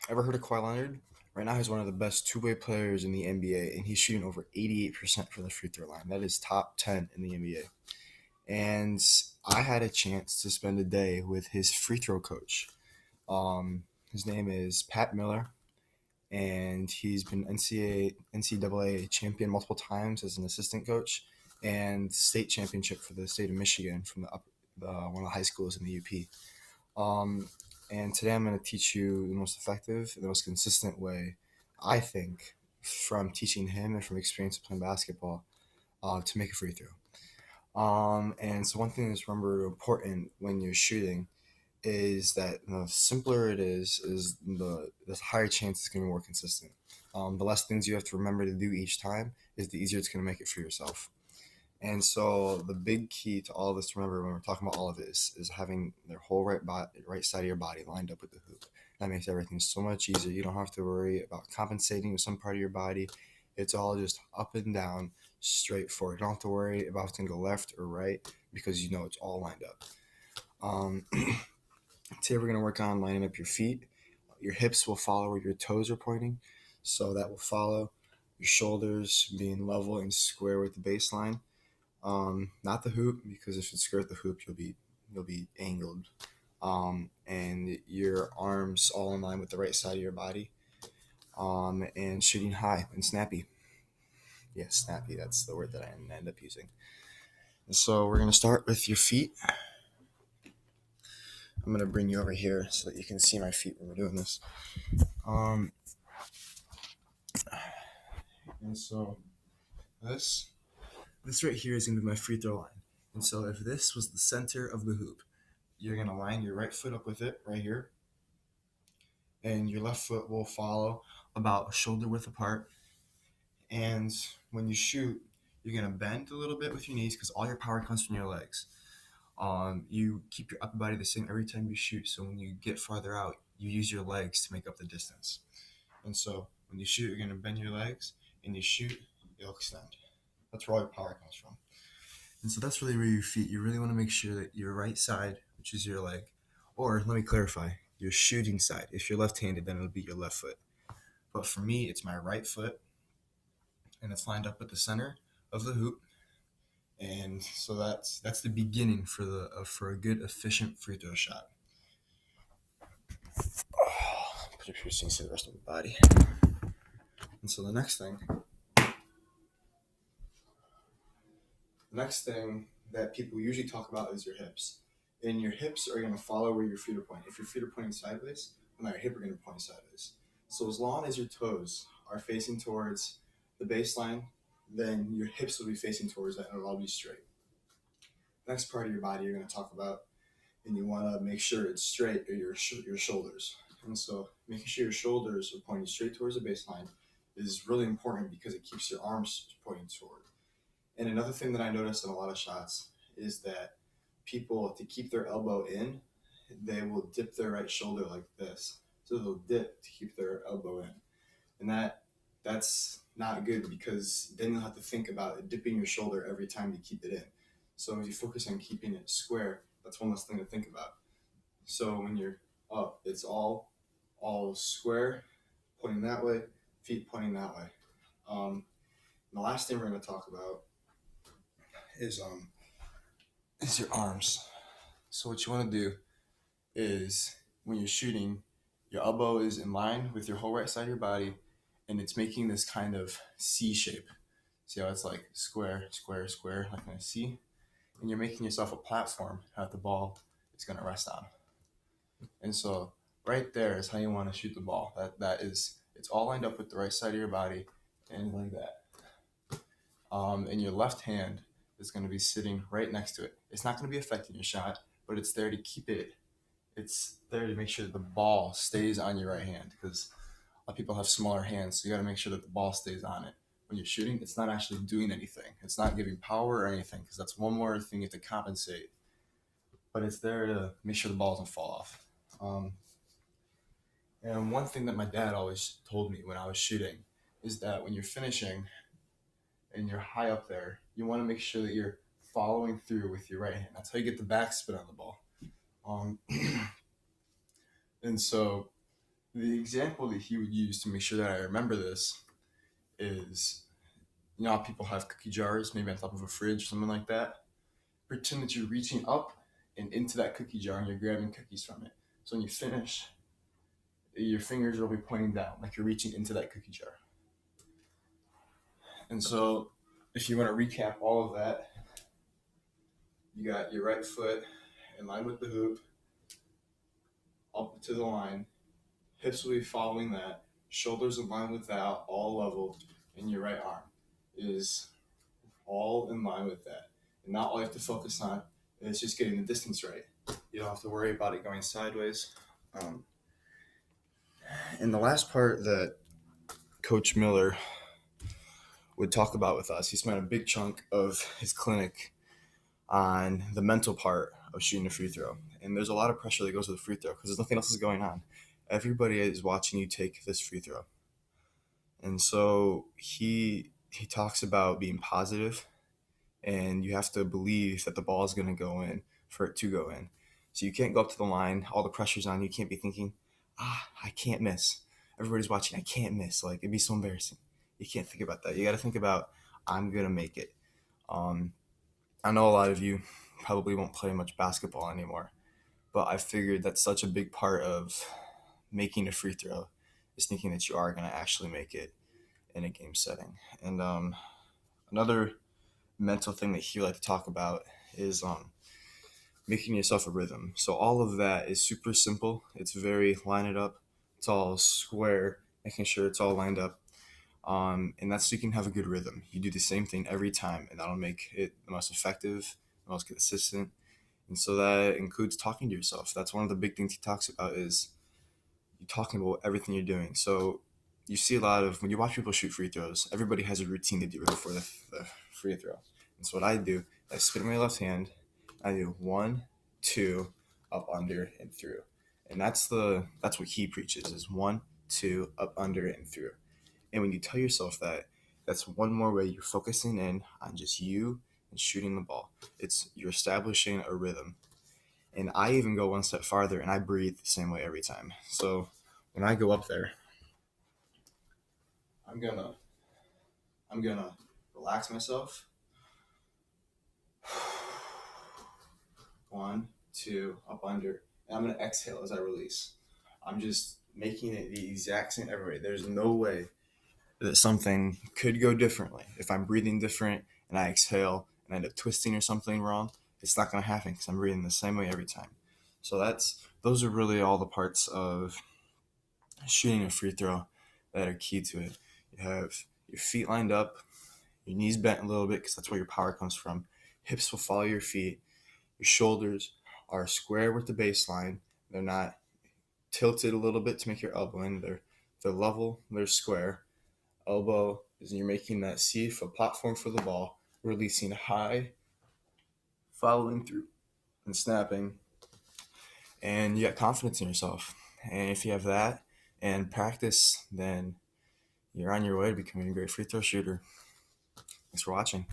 Ever heard of Kawhi Leonard? Right now, he's one of the best two-way players in the NBA, and he's shooting over 88% from the free throw line. That is top 10 in the NBA. And I had a chance to spend a day with his free throw coach. His name is Pat Miller, and he's been NCAA champion multiple times as an assistant coach, and state championship for the state of Michigan from one of the high schools in the UP. Um, and today I'm going to teach you the most effective, the most consistent way, I think, from teaching him and from experience of playing basketball, to make a free throw. And so one thing that's remember important when you're shooting is that the simpler it is the higher chance it's going to be more consistent. The less things you have to remember to do each time is the easier it's going to make it for yourself. And so the big key to all of this, remember when we're talking about all of this, is having their whole right side of your body lined up with the hoop. That makes everything so much easier. You don't have to worry about compensating with some part of your body. It's all just up and down, straightforward. You don't have to worry about if it's going to go left or right because you know it's all lined up. Um, Today we're going to work on lining up your feet. Your hips will follow where your toes are pointing, so that will follow. Your shoulders being level and square with the baseline, not the hoop, because if you skirt the hoop, you'll be angled. And your arms all in line with the right side of your body. And shooting high and snappy. Yeah, snappy. That's the word that I end up using. And so we're gonna start with your feet. I'm gonna bring you over here so that you can see my feet when we're doing this. Um, and so this this right here is gonna be my free throw line. And so if this was the center of the hoop, you're gonna line your right foot up with it right here, and your left foot will follow about shoulder width apart. And when you shoot, you're gonna bend a little bit with your knees because all your power comes from your legs. You keep your upper body the same every time you shoot. So when you get farther out, you use your legs to make up the distance. And so when you shoot, you're gonna bend your legs, and you shoot, you'll extend. That's where all your power comes from. And so that's really where your feet. You really want to make sure that your right side, which is your leg, or let me clarify, your shooting side. If you're left-handed, then it'll be your left foot. But for me, it's my right foot, and it's lined up at the center of the hoop. And so that's the beginning for a good efficient free throw shot. Put your piercings to the rest of the body. And so the next thing that people usually talk about is your hips. And your hips are going to follow where your feet are pointing. If your feet are pointing sideways, then your hip are going to point sideways. So as long as your toes are facing towards the baseline, then your hips will be facing towards that, and it'll all be straight. Next part of your body you're going to talk about, and you want to make sure it's straight, are your shoulders. And so making sure your shoulders are pointing straight towards the baseline is really important because it keeps your arms pointing toward. And another thing that I noticed in a lot of shots is that people, to keep their elbow in, they will dip their right shoulder like this. So they'll dip to keep their elbow in. And that's not good because then you'll have to think about dipping your shoulder every time you keep it in. So if you focus on keeping it square, that's one less thing to think about. So when you're up, it's all square, pointing that way, feet pointing that way. And the last thing we're going to talk about is your arms. So what you want to do is when you're shooting, your elbow is in line with your whole right side of your body, and it's making this kind of C shape. See how it's like square, square, square, like in a C? And you're making yourself a platform that the ball is going to rest on. And so right there is how you want to shoot the ball. That is, it's all lined up with the right side of your body, and like that. And your left hand is going to be sitting right next to it. It's not going to be affecting your shot, but it's there to keep it. It's there to make sure that the ball stays on your right hand because a lot of people have smaller hands, so you got to make sure that the ball stays on it. When you're shooting, it's not actually doing anything. It's not giving power or anything because that's one more thing you have to compensate. But it's there to make sure the ball doesn't fall off. And one thing that my dad always told me when I was shooting is that when you're finishing and you're high up there, you want to make sure that you're following through with your right hand. That's how you get the backspin on the ball. Um, and so The example that he would use to make sure that I remember this is, you know how people have cookie jars, maybe on top of a fridge or something like that? Pretend that you're reaching up and into that cookie jar and you're grabbing cookies from it. So when you finish, your fingers will be pointing down, like you're reaching into that cookie jar. And so if you want to recap all of that, you got your right foot in line with the hoop, up to the line, hips will be following that, shoulders in line with that, all level, and your right arm is all in line with that. And now all you have to focus on is just getting the distance right. You don't have to worry about it going sideways. And the last part that Coach Miller would talk about with us, he spent a big chunk of his clinic on the mental part of shooting a free throw. And there's a lot of pressure that goes with a free throw because there's nothing else is going on. Everybody is watching you take this free throw. And so he talks about being positive, and you have to believe that the ball is going to go in for it to go in. So you can't go up to the line, all the pressure's on you. You can't be thinking, I can't miss. Everybody's watching, I can't miss. Like, it'd be so embarrassing. You can't think about that. You got to think about, I'm going to make it. I know a lot of you probably won't play much basketball anymore, but I figured that's such a big part of making a free throw is thinking that you are going to actually make it in a game setting. And another mental thing that he liked to talk about is making yourself a rhythm. So all of that is super simple. It's very line it up. It's all square, making sure it's all lined up. And that's so you can have a good rhythm. You do the same thing every time, and that'll make it the most effective, the most consistent. And so that includes talking to yourself. That's one of the big things he talks about is you talking about everything you're doing. So you see a lot of when you watch people shoot free throws, everybody has a routine to do before the free throw. And so what I do, I spin my left hand, I do 1, 2, up, under, and through. And that's what he preaches is 1, 2, up, under, and through. And when you tell yourself that, that's one more way you're focusing in on just you and shooting the ball. It's you're establishing a rhythm. And I even go one step farther and I breathe the same way every time. So when I go up there, I'm gonna relax myself. 1, 2, up, under. And I'm gonna exhale as I release. I'm just making it the exact same every way. There's no way that something could go differently. If I'm breathing different and I exhale and I end up twisting or something wrong, it's not going to happen because I'm breathing the same way every time. So those are really all the parts of shooting a free throw that are key to it. You have your feet lined up, your knees bent a little bit because that's where your power comes from. Hips will follow your feet. Your shoulders are square with the baseline. They're not tilted a little bit to make your elbow in. They're level. They're square. Elbow is you're making that C for platform for the ball, releasing high, following through, and snapping. And you got confidence in yourself. And if you have that and practice, then you're on your way to becoming a great free throw shooter. Thanks for watching.